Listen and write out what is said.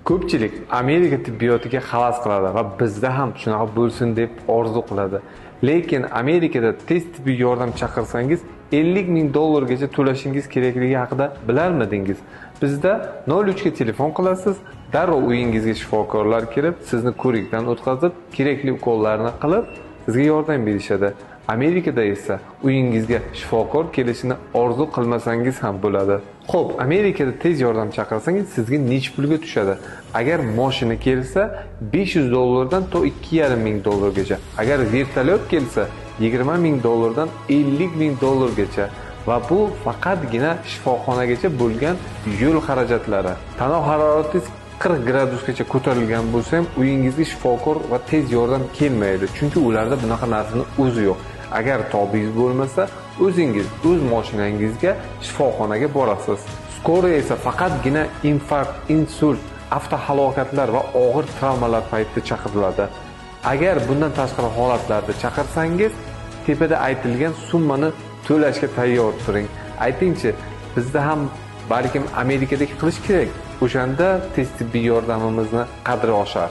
Ko'pchilik Amerika tibbiyotiga havas qiladi va bizda ham shunaqa bo'lsin deb orzu qiladi. Lekin Amerikada tez tibbiy yordam chaqirsangiz $50,000 gacha to'lashingiz kerakligi haqida bilarmidingiz? Bizda 03 ga telefon qilasiz, darrov uyingizga shifokorlar kelib, sizni ko'rikdan o'tkazib, kerakli ukollarni qilib, sizga yordam berishadi. Amerikada esa uyingizga shifokor kelishini orzu qilmasangiz ham bo'ladi. Xo'p, Amerikada tez yordam chaqirsangiz sizga nechta pulga tushadi? Agar mashina kelsa, $500 dan to $2,500 gacha. Agar vertolyot kelsa, $20,000 dan $50,000 gacha. Va bu faqatgina shifoxonagacha bo'lgan yo'l xarajatlari. Tana haroratingiz 40 gradusgacha ko'tarilgan bo'lsa ham uyingizga shifokor va tez yordam kelmaydi, chunki ularda bunaqa narsaning o'zi yo'q. Agar tobingiz bo'lmasa, o'zingiz o'z mashinangizga shifoxonaga borasiz. Skoriya esa faqatgina infarkt, insult, avtohalokatlar va og'ir travmalar paytida chaqiriladi. Agar bundan tashqari holatlarda chaqirsangiz, tepada aytilgan summani to'lashga tayyor turing. Aytingchi, bizda ham balkim Amerikadagi qilish kerak. O'shanda tez tibbiy yordamimizni qadri oshar.